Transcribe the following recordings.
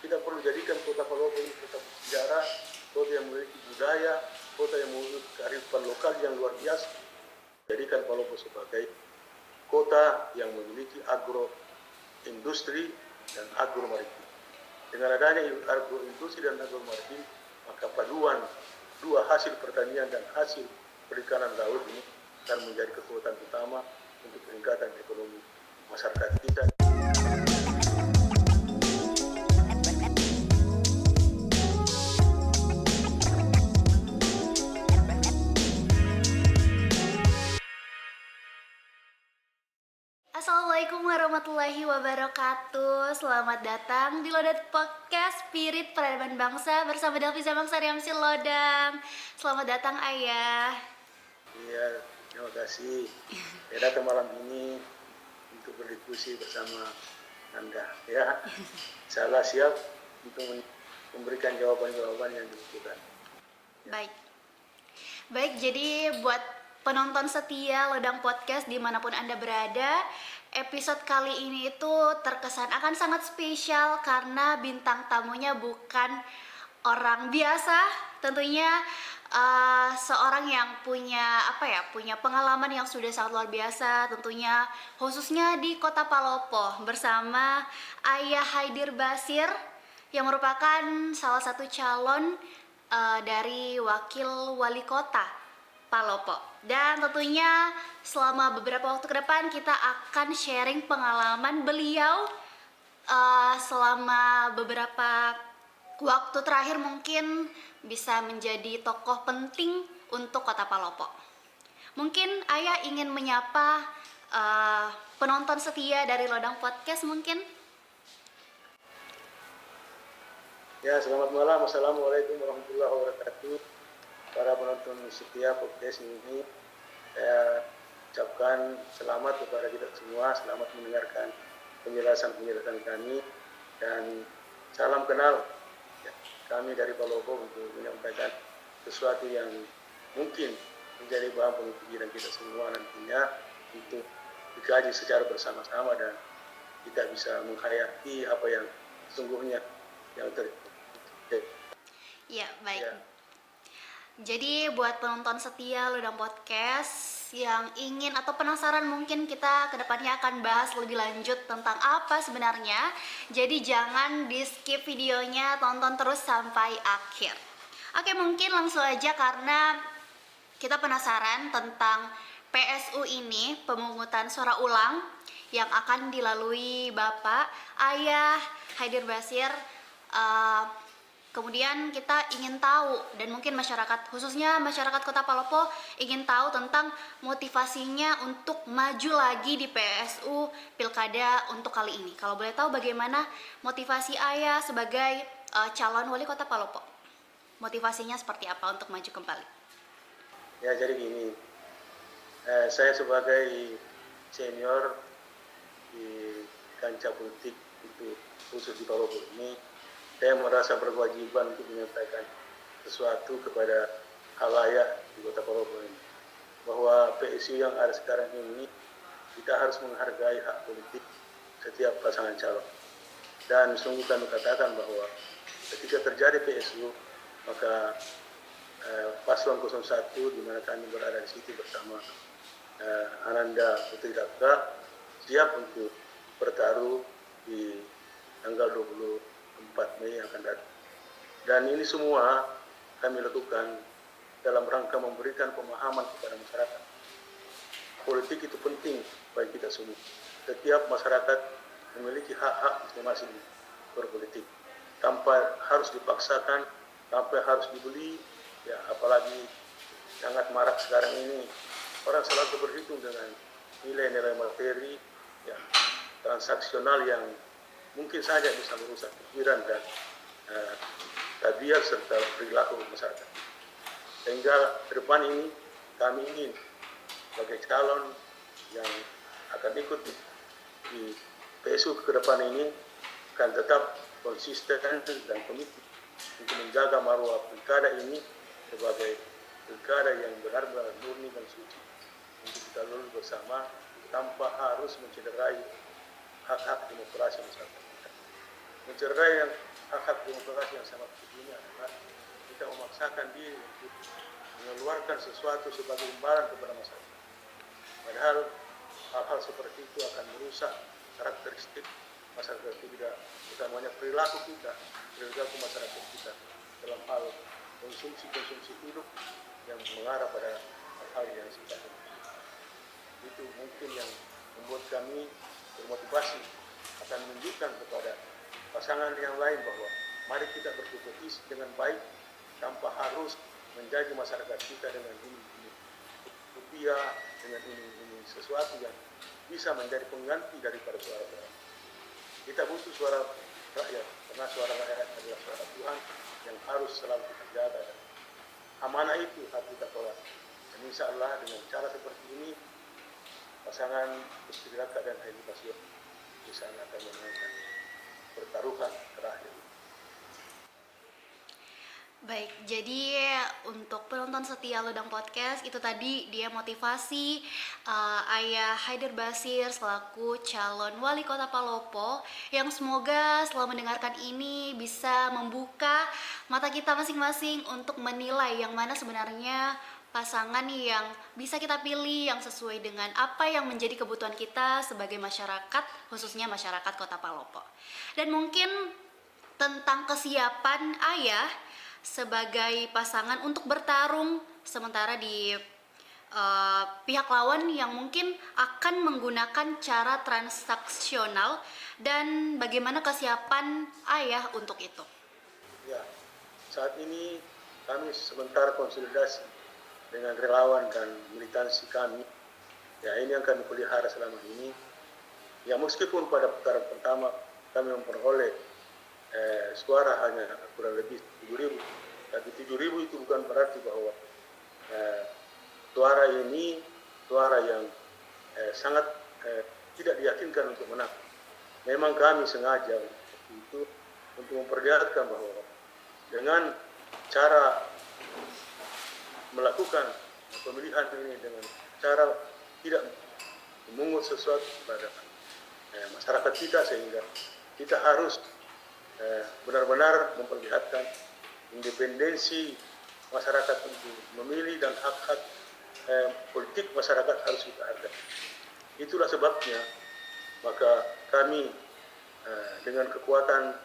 kita perlu jadikan Kota Palopo ini kota bersejarah, kota yang memiliki budaya, kota yang memiliki kearifan lokal yang luar biasa. Jadikan Palopo sebagai kota yang memiliki agroindustri dan agromaritim. Dengan adanya agroindustri dan agromaritim, maka paduan dua hasil pertanian dan hasil perikanan laut ini akan menjadi kekuatan utama untuk peningkatan ekonomi masyarakat kita. Assalamualaikum warahmatullahi wabarakatuh. Selamat datang di Lodat Podcast Spirit Peradaban Bangsa bersama Delvi Zamangsa Riamsi Lodang. Selamat datang Ayah. Iya, terima kasih. Saya datang malam ini untuk berdiskusi bersama Anda. Ya, saya siap untuk memberikan jawaban-jawaban yang dibutuhkan. Baik, jadi buat penonton setia Lodang Podcast dimanapun Anda berada, episode kali ini itu terkesan akan sangat spesial karena bintang tamunya bukan orang biasa, tentunya seorang yang punya pengalaman yang sudah sangat luar biasa, tentunya khususnya di Kota Palopo bersama Ayah Haidir Basir yang merupakan salah satu calon dari wakil wali kota Palopo. Dan tentunya selama beberapa waktu ke depan kita akan sharing pengalaman beliau selama beberapa waktu terakhir mungkin bisa menjadi tokoh penting untuk Kota Palopo. Mungkin Ayah ingin menyapa penonton setia dari Lodang Podcast mungkin? Ya, selamat malam. Assalamualaikum warahmatullahi wabarakatuh. Para penonton setia podcast ini, saya ucapkan selamat kepada kita semua. Selamat mendengarkan penjelasan-penjelasan kami dan salam kenal. Ya, kami dari Palopo untuk menyampaikan sesuatu yang mungkin menjadi bahan pemikiran kita semua nantinya untuk dikaji secara bersama-sama dan kita bisa menghayati apa yang sesungguhnya yang terjadi. Ya, baik. Ya. Jadi buat penonton setia Lodang Podcast yang ingin atau penasaran mungkin kita kedepannya akan bahas lebih lanjut tentang apa sebenarnya. Jadi jangan di skip videonya, tonton terus sampai akhir. Oke, mungkin langsung aja karena kita penasaran tentang PSU ini, pemungutan suara ulang yang akan dilalui Bapak Ayah Haidir Basir. Kemudian kita ingin tahu dan mungkin masyarakat, khususnya masyarakat Kota Palopo ingin tahu tentang motivasinya untuk maju lagi di PSU Pilkada untuk kali ini. Kalau boleh tahu bagaimana motivasi Ayah sebagai calon wali Kota Palopo? Motivasinya seperti apa untuk maju kembali? Ya, jadi gini, saya sebagai senior di kancah politik itu khusus di Palopo ini, saya merasa berkewajiban untuk menyampaikan sesuatu kepada khalayak di Kota Palopo ini, bahwa PSU yang ada sekarang ini kita harus menghargai hak politik setiap pasangan calon. Dan sungguh kami katakan bahwa ketika terjadi PSU, maka Paslon 01 di mana kami berada di situ bersama Ananda Putri Dapka siap untuk bertaruh di tanggal 24 Mei yang akan datang. Dan ini semua kami lakukan dalam rangka memberikan pemahaman kepada masyarakat. Politik itu penting bagi kita semua. Setiap masyarakat memiliki hak-hak masing-masing berpolitik, tanpa harus dipaksakan, tanpa harus dibeli. Ya, apalagi sangat marak sekarang ini, orang selalu berhitung dengan nilai-nilai materi, ya, transaksional yang mungkin saja bisa merusak pikiran dan tabiat serta perilaku masyarakat. Sehingga ke depan ini kami ingin sebagai calon yang akan ikut di PSU ke depan ini akan tetap konsisten dan komitmen untuk menjaga marwah pilkada ini sebagai pilkada yang benar-benar murni dan suci untuk kita lulus bersama tanpa harus mencederai hak-hak demokrasi masyarakat kita. Mencederai hak-hak demokrasi yang sangat penting adalah kita memaksakan diri untuk mengeluarkan sesuatu sebagai imbalan kepada masyarakat. Padahal hal-hal seperti itu akan merusak karakteristik masyarakat kita, utamanya perilaku masyarakat kita dalam hal konsumsi hidup yang mengarah pada hal-hal yang sifatnya. Itu mungkin yang membuat kami bermotivasi akan menunjukkan kepada pasangan yang lain bahwa mari kita berkompetisi dengan baik tanpa harus menjadi masyarakat kita dengan ini rupiah, dengan ini sesuatu yang bisa menjadi pengganti daripada suara rakyat. Kita butuh suara rakyat, karena suara rakyat adalah suara Tuhan yang harus selalu kita jaga. Amanah itu harus kita tolak. Dan insya Allah dengan cara seperti ini, pasangan Istri Raka dan Haji Baswedan bisa akan memenangkan pertaruhan terakhir. Baik, jadi untuk penonton setia Ludang Podcast itu tadi dia motivasi Ayah Haider Basir selaku calon wali kota Palopo yang semoga setelah mendengarkan ini bisa membuka mata kita masing-masing untuk menilai yang mana sebenarnya pasangan yang bisa kita pilih yang sesuai dengan apa yang menjadi kebutuhan kita sebagai masyarakat, khususnya masyarakat kota Palopo. Dan mungkin tentang kesiapan ayah sebagai pasangan untuk bertarung sementara di pihak lawan yang mungkin akan menggunakan cara transaksional dan bagaimana kesiapan ayah untuk itu. Ya, saat ini kami sementara konsolidasi dengan relawan dan militansi kami. Ya, ini yang kami pelihara selama ini. Ya, meskipun pada putaran pertama kami memperoleh suara hanya kurang lebih 7.000, tapi 7.000 itu bukan berarti bahwa suara ini suara yang sangat tidak diyakinkan untuk menang. Memang kami sengaja itu untuk memperlihatkan bahwa dengan cara melakukan pemilihan ini dengan cara tidak memungut sesuatu pada masyarakat kita, sehingga kita harus benar-benar memperlihatkan independensi masyarakat untuk memilih dan hak-hak politik masyarakat harus kita hargai. Itulah sebabnya maka kami dengan kekuatan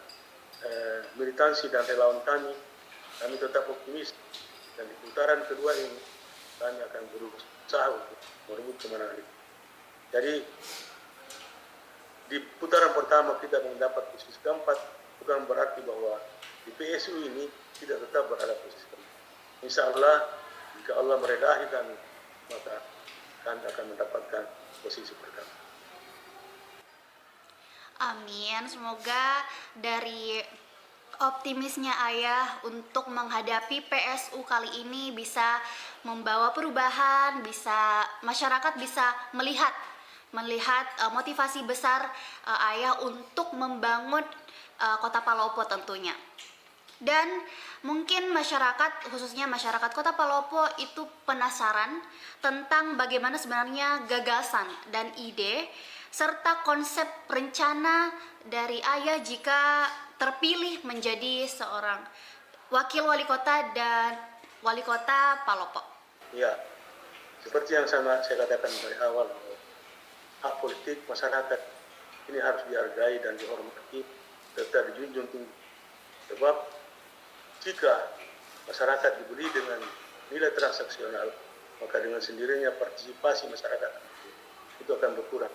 militansi dan relawan kami tetap optimis, dan di putaran kedua ini kami akan berusaha untuk merebut kemenangan. Jadi di putaran pertama kita mendapat posisi keempat, bukan berarti bahwa di PSU ini tidak tetap berada posisi keempat. Insya Allah, jika Allah meredahi kami, maka kami akan mendapatkan posisi pertama. Amin. Semoga dari optimisnya ayah untuk menghadapi PSU kali ini bisa membawa perubahan, bisa masyarakat bisa melihat motivasi besar ayah untuk membangun kota Palopo tentunya. Dan mungkin masyarakat, khususnya masyarakat kota Palopo itu penasaran tentang bagaimana sebenarnya gagasan dan ide serta konsep rencana dari ayah jika terpilih menjadi seorang wakil wali kota dan wali kota Palopo. Ya, seperti yang saya katakan dari awal, hak politik masyarakat ini harus dihargai dan dihormati serta dijunjung tinggi. Sebab jika masyarakat dibeli dengan nilai transaksional, maka dengan sendirinya partisipasi masyarakat itu akan berkurang,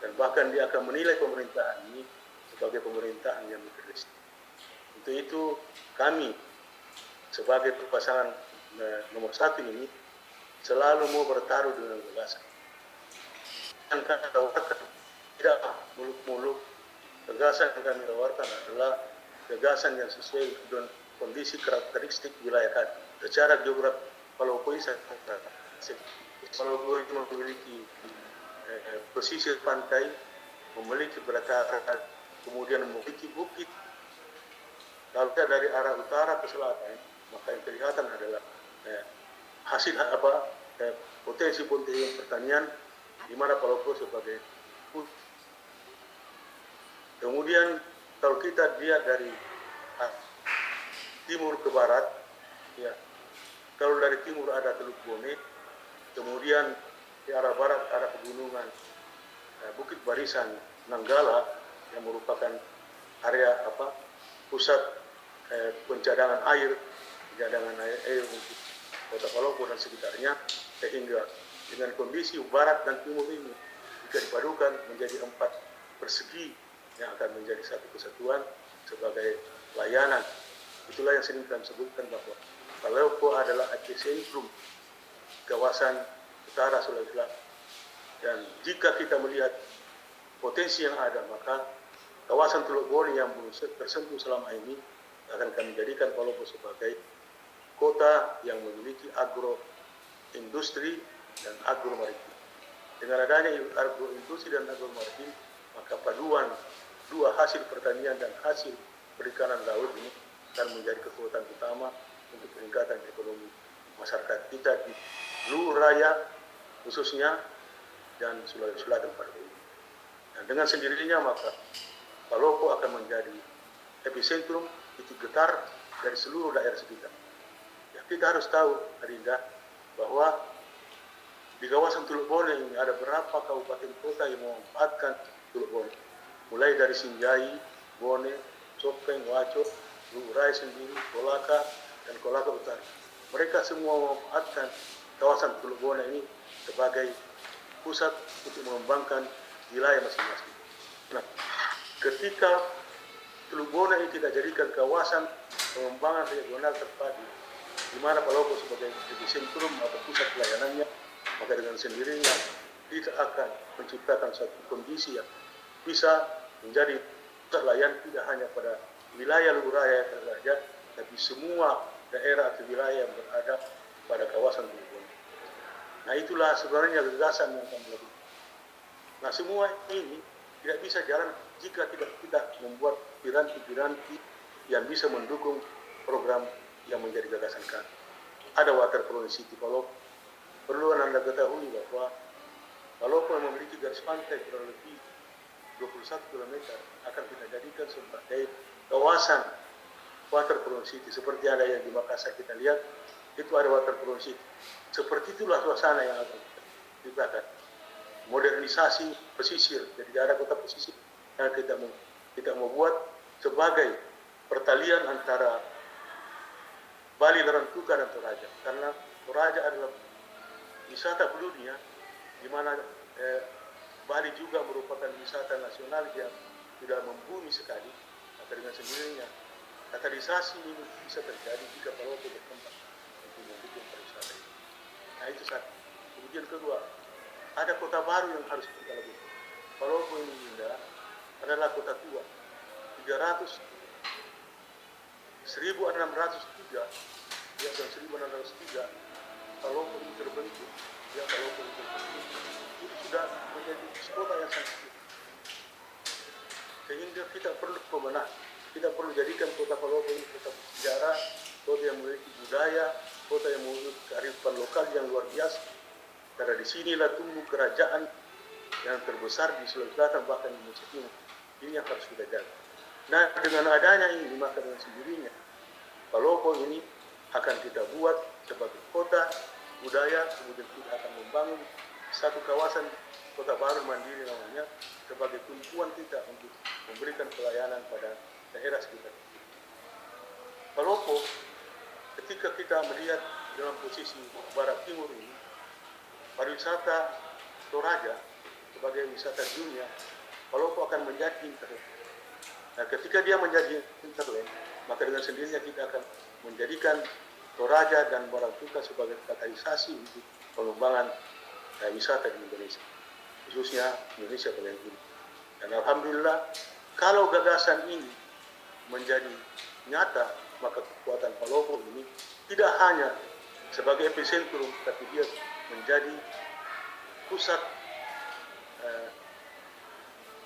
dan bahkan dia akan menilai pemerintahan ini sebagai pemerintahan yang materialistik. Untuk itu kami sebagai pasangan nomor 1 ini selalu mau bertaruh dengan gagasan. Yang kami tawarkan tidak muluk-muluk. Gagasan yang kami tawarkan adalah gagasan yang sesuai dengan kondisi karakteristik wilayah kami. Secara geografi, Palopo ini memiliki pesisir pantai, memiliki belataran, kemudian memiliki bukit. Kalau kita dari arah utara ke selatan, maka yang kelihatan adalah hasil potensi pertanian di mana Palopo sebagai pusat. Kemudian kalau kita lihat dari ah, timur ke barat, ya. Kalau dari timur ada Teluk Bone, kemudian di arah barat ada pegunungan Bukit Barisan Nanggala yang merupakan area pusat pencadangan air untuk Kota Palopo dan sekitarnya, sehingga dengan kondisi barat dan timur ini jika dipadukan menjadi 4 persegi yang akan menjadi satu kesatuan sebagai layanan. Itulah yang sering kami sebutkan bahwa Palopo adalah epicentrum kawasan utara Sulawesi Selatan. Dan jika kita melihat potensi yang ada, maka kawasan Teluk Bone yang belum tersentuh selama ini akan kami jadikan Palopo sebagai kota yang memiliki agroindustri dan agromaritim. Dengan adanya agroindustri dan agromaritim, maka paduan dua hasil pertanian dan hasil perikanan laut ini akan menjadi kekuatan utama untuk peningkatan ekonomi masyarakat kita di seluruh raya khususnya dan Sulawesi Selatan pada umumnya. Dan dengan sendirinya maka Palopo akan menjadi epicentrum titik getar dari seluruh daerah sekitar. Ya, kita harus tahu, Adinda, bahwa di kawasan Teluk Bone ini ada berapa kabupaten kota yang memanfaatkan Teluk Bone. Mulai dari Sinjai, Bone, Sopeng, Waco, Lurai sendiri, Kolaka, dan Kolaka Utara. Mereka semua memanfaatkan kawasan Teluk Bone ini sebagai pusat untuk mengembangkan wilayah masing-masing. Nah, ketika Teluk Bone ini kita jadikan kawasan pengembangan regional terpadu, di mana Palopo sebagai epicentrum atau pusat pelayanannya, maka dengan sendirinya kita akan menciptakan satu kondisi yang bisa menjadi terlayan tidak hanya pada wilayah Luraya saja, tapi semua daerah atau wilayah yang berada pada kawasan Teluk Bone. Nah, itulah sebenarnya gagasan yang akan dilakukan. Nah, semua ini tidak bisa jalan jika tidak kita membuat piranti-piranti yang bisa mendukung program yang menjadi gagasan kami. Ada Waterfront City Palopo. Perlu Anda ketahui bahwa Palopo yang memiliki garis pantai kurang lebih 21 km akan kita jadikan sebagai kawasan Waterfront City. Seperti ada yang di Makassar kita lihat, itu ada Waterfront City. Seperti itulah suasana yang akan kita ciptakan. Modernisasi pesisir, jadi ada kota pesisir yang kita mau buat sebagai pertalian antara Bali, Larantuka, dan Toraja. Karena Toraja adalah wisata dunia, di mana Bali juga merupakan wisata nasional yang sudah membumi sekali. Maka dengan sendirinya katalisa ini bisa terjadi jika Palopo berkembang untuk mendukung pariwisata ini. Nah, itu satu. Kemudian kedua, ada kota baru yang harus kita lakukan. Palopo ini adalah kota tua. 1603 ya, dan 1603 Palopo ini terbentuk. Ya, Palopo ini terbentuk. Itu sudah menjadi kota yang sangat tua. Sehingga kita perlu pemenang. Kita perlu jadikan kota Palopo ini kota bersejarah, kota yang memiliki budaya, kota yang memiliki kearifan lokal yang luar biasa. Karena disinilah tumbuh kerajaan yang terbesar di Sulawesi Selatan, bahkan di Indonesia Timur. Ini yang harus kita jaga. Nah, dengan adanya ini, maka dengan sendirinya Palopo ini akan kita buat sebagai kota budaya, kemudian kita akan membangun satu kawasan kota baru mandiri namanya, sebagai tumpuan kita untuk memberikan pelayanan pada daerah sekitar. Palopo, ketika kita melihat dalam posisi barat timur ini, pariwisata Toraja sebagai wisata dunia, Palopo akan menjadi internet. Nah, ketika dia menjadi internet, maka dengan sendirinya kita akan menjadikan Toraja dan Larantuka sebagai katalisasi untuk pengembangan wisata di Indonesia, khususnya Indonesia paling tinggi. Dan alhamdulillah, kalau gagasan ini menjadi nyata, maka kekuatan Palopo ini tidak hanya sebagai epicentrum, tapi dia menjadi pusat,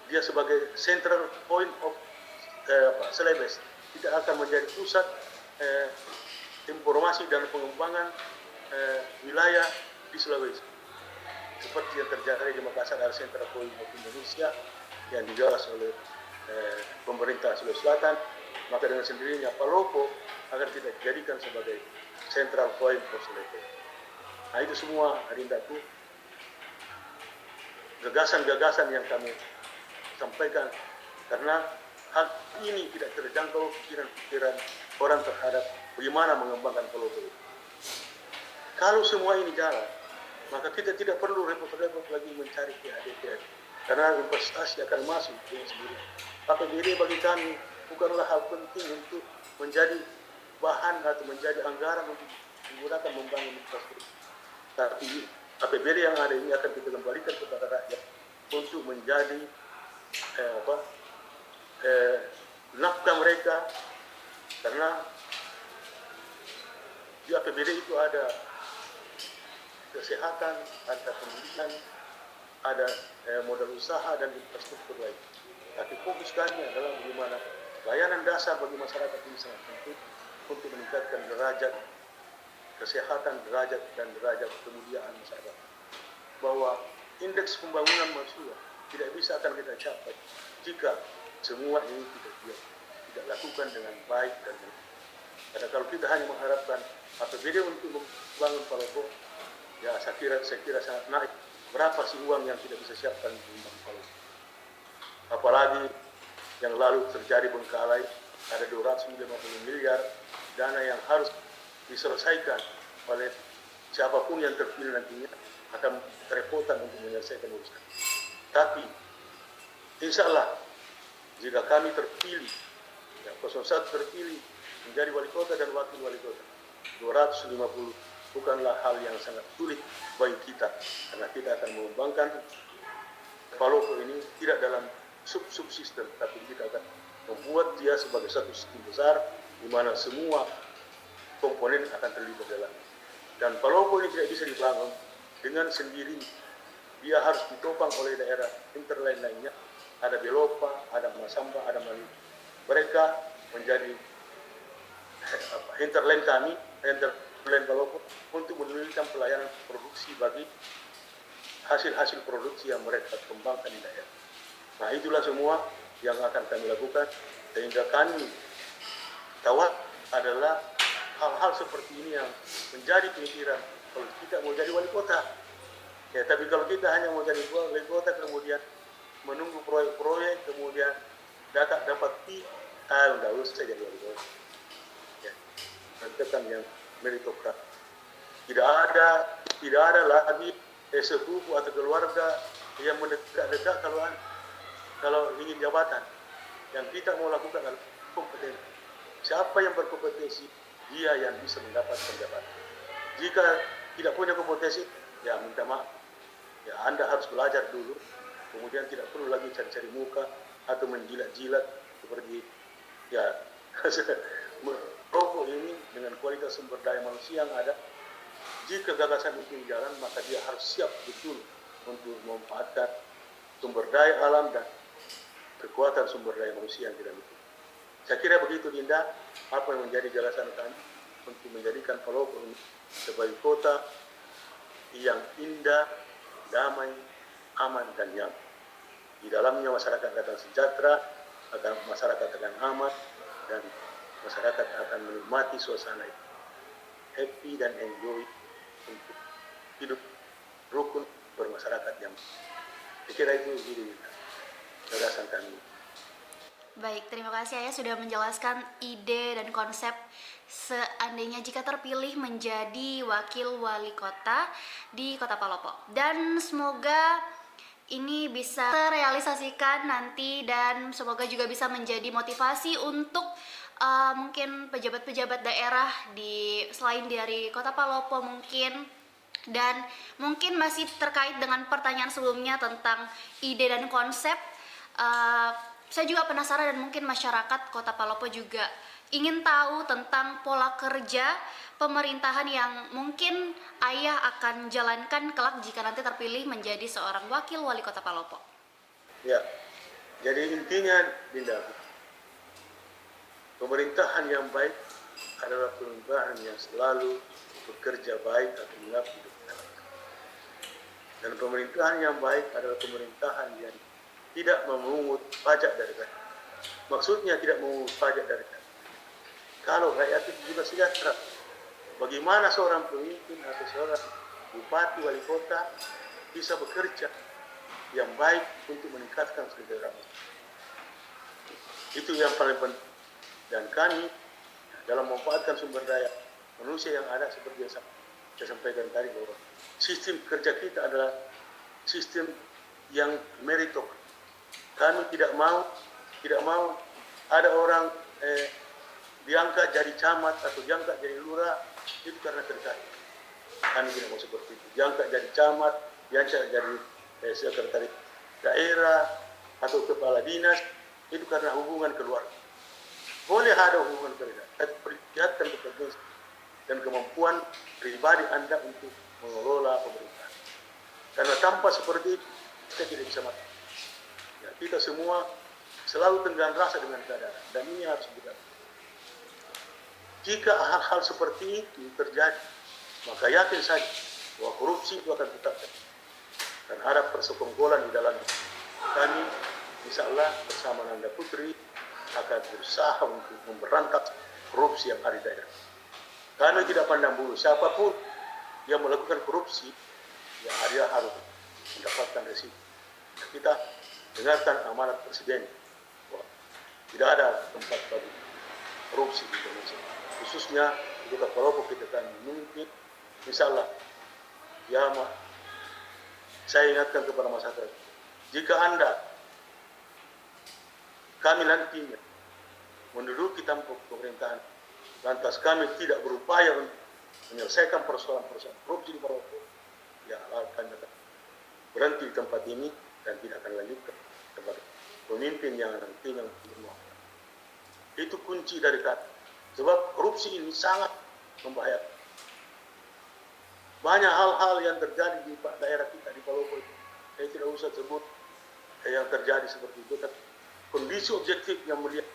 dia sebagai central point of Celebes, tidak akan menjadi pusat informasi dan pengembangan wilayah di Sulawesi. Seperti yang terjadi di Makassar, ada Central Point of Indonesia yang digagas oleh pemerintah Sulawesi Selatan. maka dengan sendirinya Palopo akan kita jadikan sebagai central point for Sulawesi. Nah itu semua Adindaku gagasan-gagasan yang kami sampaikan, karena hal ini tidak terjangkau pikiran-pikiran orang terhadap bagaimana mengembangkan Palopo. Kalau semua ini jalan, maka kita tidak perlu repot-repot lagi mencari PAD, karena investasi akan masuk dengan sendiri. APBD bagi kami bukanlah hal penting untuk menjadi bahan atau menjadi anggaran untuk digunakan membangun infrastruktur. Tapi APBD yang ada ini akan kita kembalikan kepada rakyat untuk menjadi nafkah mereka, karena di APBD itu ada kesehatan, ada pendidikan, ada modal usaha dan infrastruktur lain. Tapi fokus kami adalah bagaimana layanan dasar bagi masyarakat ini sangat penting untuk meningkatkan derajat kesehatan, derajat kemuliaan masyarakat. Bahwa indeks pembangunan manusia tidak bisa akan kita capai jika semua ini tidak lakukan dengan baik dan benar. Karena kalau kita hanya mengharapkan APBD untuk membangun Palopo, ya saya kira sangat naik. Berapa sih uang yang tidak bisa siapkan di membangun Palopo? Apalagi yang lalu terjadi Bengkalai, ada 250 miliar dana yang harus diselesaikan oleh siapapun yang terpilih nantinya, akan kerepotan untuk menyelesaikan urusan. Tapi insya Allah jika kami terpilih, ya 01 terpilih menjadi wali kota dan wakil wali kota, 250 bukanlah hal yang sangat sulit bagi kita, karena kita akan mengembangkan Palopo ini tidak dalam sub-sistem, tapi kita akan membuat dia sebagai satu sistem besar di mana semua komponen akan terlibat dalam. Dan Palopo ini tidak bisa dibangun dengan sendiri, dia harus ditopang oleh daerah interlain lainnya. Ada Belopa, ada Masamba, ada Mali. Mereka menjadi hinterland kami, hinterland Palopo, untuk menunjukkan pelayanan produksi bagi hasil-hasil produksi yang mereka kembangkan di daerah. Nah itulah semua yang akan kami lakukan, sehingga kami tahu adalah hal-hal seperti ini yang menjadi pemikiran kalau kita mau jadi wali kota. Ya, tapi kalau kita hanya mau jadi wali kota kemudian menunggu proyek-proyek, kemudian dapat fee, enggak usah jadi wali kota. Ya, nanti kan yang meritokrat. Tidak ada lagi sepupu atau keluarga yang mendekat-dekat kalau ingin jabatan. Yang kita mau lakukan adalah kompetensi. Siapa yang berkompetensi, dia yang bisa mendapatkan jabatan. Jika tidak punya kompetensi, ya minta maaf. Ya Anda harus belajar dulu, kemudian tidak perlu lagi cari-cari muka atau menjilat-jilat seperti ya Palopo ini dengan kualitas sumber daya manusia yang ada. Jika gagasan itu jalan, maka dia harus siap betul untuk memanfaatkan sumber daya alam dan kekuatan sumber daya manusia yang tidak betul. Saya kira begitu Dinda, apa yang menjadi gagasan kami untuk menjadikan Palopo ini sebagai kota yang indah, damai, aman dan nyaman. Di dalamnya masyarakat akan sejahtera, masyarakat akan aman, dan masyarakat akan menikmati suasana itu. Happy dan enjoy untuk hidup rukun bermasyarakat yang saya kira itu gagasan kami. Baik, terima kasih Ayah sudah menjelaskan ide dan konsep seandainya jika terpilih menjadi wakil wali kota di Kota Palopo. Dan semoga ini bisa terrealisasikan nanti dan semoga juga bisa menjadi motivasi untuk mungkin pejabat-pejabat daerah selain dari Kota Palopo mungkin, dan mungkin masih terkait dengan pertanyaan sebelumnya tentang ide dan konsep. Saya juga penasaran dan mungkin masyarakat Kota Palopo juga ingin tahu tentang pola kerja pemerintahan yang mungkin Ayah akan jalankan kelak jika nanti terpilih menjadi seorang wakil wali Kota Palopo. Ya, jadi intinya Dinda, pemerintahan yang baik adalah pemerintahan yang selalu bekerja baik atau mengabdi untuk masyarakat. Dan pemerintahan yang baik adalah pemerintahan yang tidak memungut pajak dari rakyat. Maksudnya tidak memungut pajak dari rakyat. kalau rakyat itu juga sejahtera. Bagaimana seorang pemimpin atau seorang bupati, wali kota bisa bekerja yang baik untuk meningkatkan kesejahteraan. Itu yang paling penting. Dan kami dalam memanfaatkan sumber daya manusia yang ada seperti yang saya sampaikan tadi, bahwa sistem kerja kita adalah sistem yang meritokrasi. Kami tidak mau ada orang diangkat jadi camat atau diangkat jadi lurah itu karena terkait. Kami tidak mau seperti itu. Diangkat jadi camat, diangkat jadi sekretaris daerah atau kepala dinas itu karena hubungan keluarga. Boleh ada hubungan keluarga, tapi perlihatkan kepentingan dan kemampuan pribadi Anda untuk mengelola pemerintahan. Karena tanpa seperti itu kita tidak bisa mati. Ya, kita semua selalu tenggang rasa dengan keadaan, dan ini harus kita. Jika hal-hal seperti itu terjadi, maka yakin saja bahwa korupsi itu akan tetap terjadi. Dan ada persekongkolan di dalamnya. Kami, insya Allah bersama Nanda Putri akan berusaha untuk memberantas korupsi yang ada di daerah. Kami tidak pandang bulu siapapun yang melakukan korupsi, ya dia harus mendapatkan resiko. Kita dengarkan amanat Presiden bahwa tidak ada tempat bagi korupsi di Indonesia. Khususnya di Kota Palopo kita akan memimpin, insya Allah. Ya, saya ingatkan kepada masyarakat, jika kami nantinya menduduki tampuk pemerintahan, lantas kami tidak berupaya untuk menyelesaikan persoalan-persoalan korupsi di Palopo, ya kami akan berhenti di tempat ini dan tidak akan lanjutkan kepada pemimpin yang nantinya bermuara. Itu kunci dari kami. Sebab korupsi ini sangat membahayakan. Banyak hal-hal yang terjadi di daerah kita di Palopo itu, saya tidak usah sebut yang terjadi seperti itu, tapi kondisi objektif yang melihat,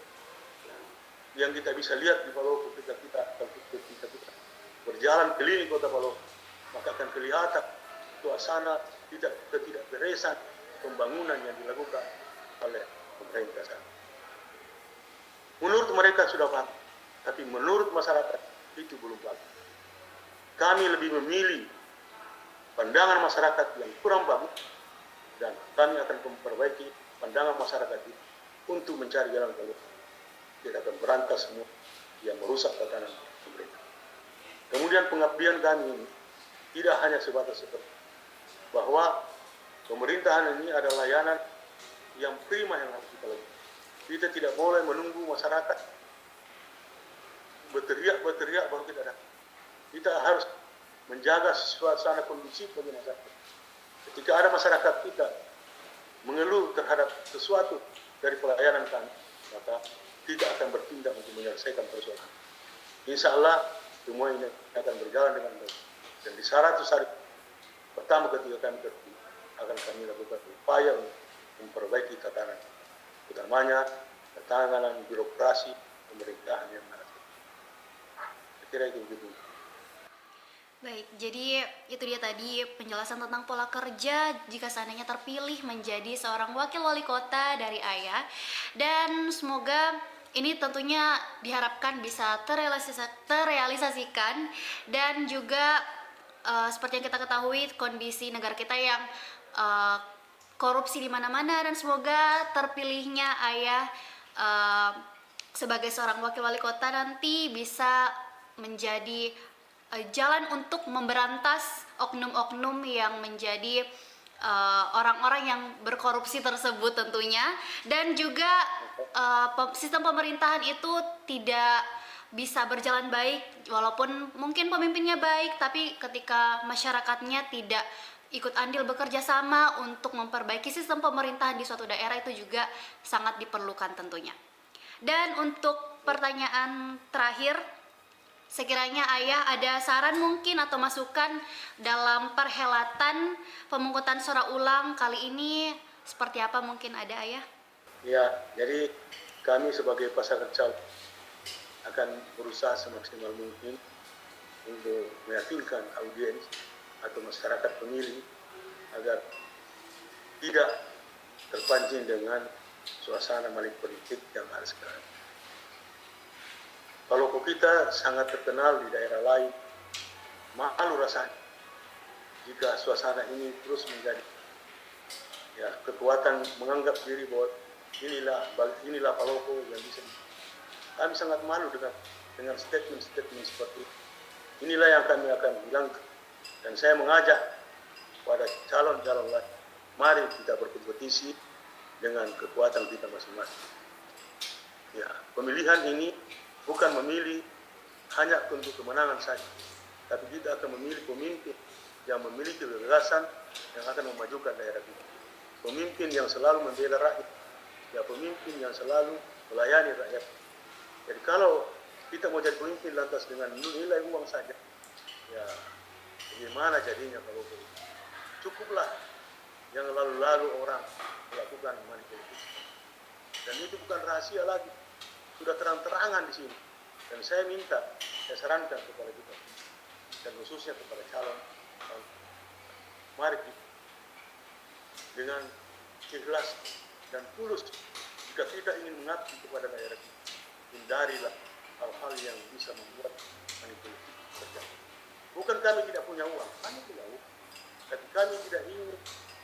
yang kita bisa lihat di Palopo ketika kita berjalan keliling kota Palopo, maka akan kelihatan suasana tidak beresan pembangunan yang dilakukan oleh pemerintah sana. Menurut mereka sudah bagus, tapi menurut masyarakat itu belum bagus. Kami lebih memilih pandangan masyarakat yang kurang bagus, dan kami akan memperbaiki pandangan masyarakat itu untuk mencari jalan keluar. Kita akan berantas semua yang merusak tatanan pemerintah. Kemudian pengabdian kami ini tidak hanya sebatas seperti bahwa pemerintahan ini adalah layanan yang prima yang harus kita lakukan. Kita tidak boleh menunggu masyarakat berteriak baru kita datang. Kita harus menjaga suasana kondusif bagi masyarakat. Ketika ada masyarakat kita mengeluh terhadap sesuatu dari pelayanan kami, maka tidak akan bertindak untuk menyelesaikan persoalan. Insya Allah semua ini akan berjalan dengan baik. Dan di 100 hari pertama ketika kami terpilih, akan kami lakukan upaya untuk memperbaiki tatanan, utamanya tatanan birokrasi pemerintahan yang ada. Saya kira itu begitu. Baik, jadi itu dia tadi penjelasan tentang pola kerja jika seandainya terpilih menjadi seorang wakil wali kota dari Ayah. Dan semoga ini tentunya diharapkan bisa terrealisasikan, dan juga seperti yang kita ketahui kondisi negara kita yang korupsi di mana-mana, dan semoga terpilihnya Ayah sebagai seorang wakil wali kota nanti bisa menjadi jalan untuk memberantas oknum-oknum yang menjadi orang-orang yang berkorupsi tersebut tentunya. Dan juga sistem pemerintahan itu tidak bisa berjalan baik walaupun mungkin pemimpinnya baik, tapi ketika masyarakatnya tidak ikut andil bekerja sama untuk memperbaiki sistem pemerintahan di suatu daerah, itu juga sangat diperlukan tentunya. Dan untuk pertanyaan terakhir, sekiranya Ayah ada saran mungkin atau masukan dalam perhelatan pemungutan suara ulang kali ini, seperti apa mungkin ada Ayah? Ya, jadi kami sebagai pasangan calon akan berusaha semaksimal mungkin untuk meyakinkan audiens atau masyarakat pemilih agar tidak terpancing dengan suasana politik yang ada sekarang. Palopo kita sangat terkenal di daerah lain. Malu rasanya jika suasana ini terus menjadi kekuatan menganggap diri bahwa inilah Palopo yang bisa. Kami sangat malu dengan statement-statement seperti itu. Inilah yang kami akan hilangkan. Dan saya mengajak pada calon-calon lain, mari kita berkompetisi dengan kekuatan kita masing-masing. Ya, pemilihan ini bukan memilih hanya untuk kemenangan saja, tapi kita akan memilih pemimpin yang memiliki gagasan yang akan memajukan daerah kita. Pemimpin yang selalu membela rakyat, pemimpin yang selalu melayani rakyat. Jadi kalau kita mau jadi pemimpin lantas dengan nilai uang saja, bagaimana jadinya kalau begitu? Cukuplah yang lalu-lalu orang melakukan manipulasi. Dan itu bukan rahasia lagi, sudah terang-terangan di sini. Dan saya sarankan kepada kita, dan khususnya kepada calon, mari kita dengan ikhlas dan tulus, jika kita ingin mengabdi kepada daerah kita, hindarilah hal-hal yang bisa membuat manipulasi terjadi. Bukan kami tidak punya uang, kami punya uang, tapi kami tidak ingin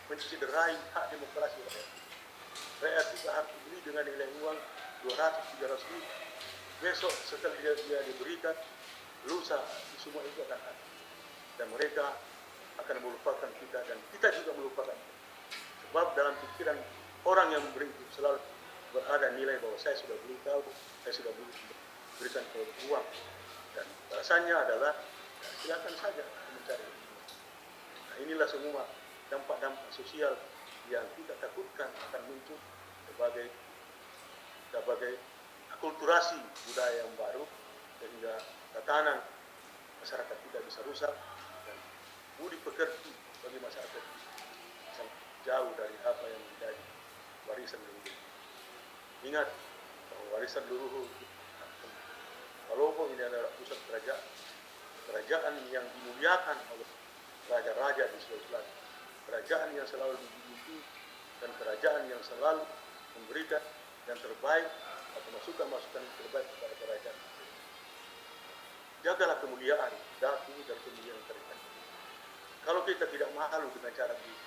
mencederai hak demokrasi rakyat. Rakyat kita harus diberi dengan nilai uang 200-300 ribu. Besok setelah dia diberikan, lusa semua itu akan ada. Dan mereka akan melupakan kita dan kita juga melupakan. Sebab dalam pikiran orang yang memberi itu selalu berada nilai bahwa saya sudah beritahu, saya sudah berikan uang. Dan balasannya adalah silakan saja mencari. Nah, inilah semua dampak-dampak sosial yang kita takutkan akan muncul sebagai akulturasi budaya yang baru, sehingga tatanan masyarakat tidak bisa rusak dan budi pekerti bagi masyarakat sangat jauh dari apa yang menjadi warisan leluhur. Ingat bahwa warisan leluhur Palopo ini adalah pusat kerajaan yang dimuliakan oleh raja-raja di Sulawesi Selatan, kerajaan yang selalu dipuji dan kerajaan yang selalu memberikan yang terbaik atau masukan-masukan terbaik kepada kerajaan. Jagalah kemuliaan daku dan kemuliaan kerajaan. Kalau kita tidak malu dengan cara begitu,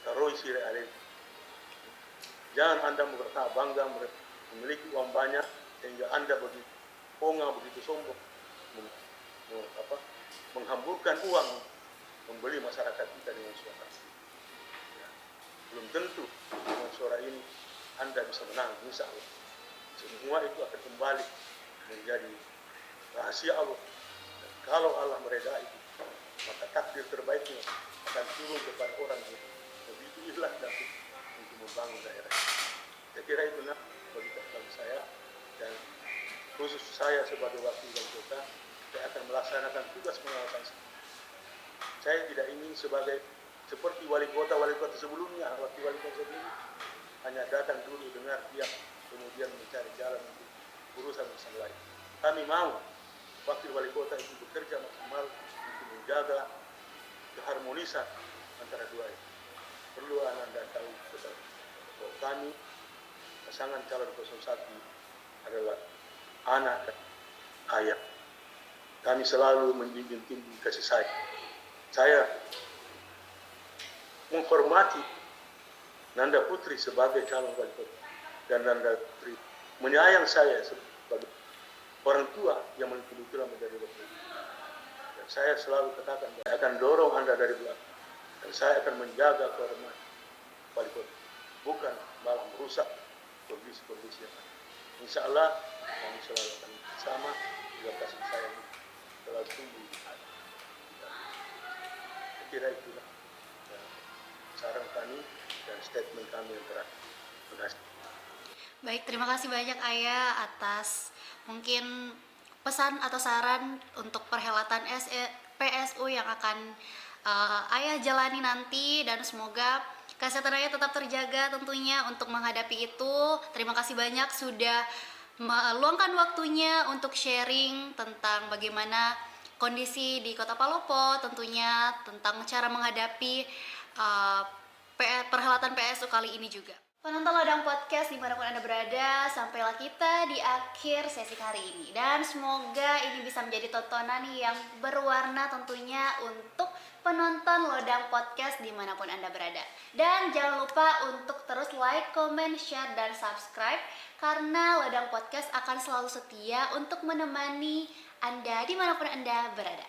karoi sire alih. Jangan Anda merasa bangga memiliki uang banyak sehingga Anda begitu sombong, menghamburkan uang membeli masyarakat kita dengan suara. Belum tentu dengan suara ini Anda bisa menang, insya Allah. Semua itu akan kembali menjadi rahasia Allah. Dan kalau Allah meredai itu, maka takdir terbaiknya akan turun kepada orang yang begitu ikhlas dan untuk membangun daerah. Saya kira itu bagi saya, dan khusus saya sebagai wakil wali kota, saya akan melaksanakan tugas pengawasan. Saya tidak ingin seperti wali kota sebelumnya, wali kota sebelumnya hanya datang dulu dengar dia, kemudian mencari jalan untuk urusan lain. Kami mau wakil wali kota itu bekerja maksimal untuk menjaga keharmonisan antara dua itu. Perlu Anda tahu betul bahwa kami pasangan calon 01 adalah anak dan ayah. Kami selalu menjunjung tinggi kasih sayang. Saya menghormati Nanda Putri sebagai calon wali kota, dan Nanda Putri menyayang saya sebagai orang tua yang betul-betul menjadi wali kota. Dan saya selalu katakan, saya akan dorong Anda dari belakang, dan saya akan menjaga kehormatan wali kota, bukan malah merusak kondisi-kondisi yang ada. Insya Allah kami selalu akan bersama, juga kasih sayang selalu tumbuh. Saya kira itulah saran kami dan statement kami yang terakhir. Terima kasih. Baik, terima kasih banyak Ayah atas mungkin pesan atau saran untuk perhelatan PSU yang akan Ayah jalani nanti, dan semoga kesehatan Ayah tetap terjaga tentunya untuk menghadapi itu. Terima kasih banyak sudah meluangkan waktunya untuk sharing tentang bagaimana kondisi di Kota Palopo, tentunya tentang cara menghadapi perhelatan PSU kali ini juga. Penonton Lodang Podcast dimanapun Anda berada, sampailah kita di akhir sesi kali ini. Dan semoga ini bisa menjadi tontonan yang berwarna tentunya untuk penonton Lodang Podcast dimanapun Anda berada. Dan jangan lupa untuk terus like, comment, share, dan subscribe, karena Lodang Podcast akan selalu setia untuk menemani Anda dimanapun Anda berada.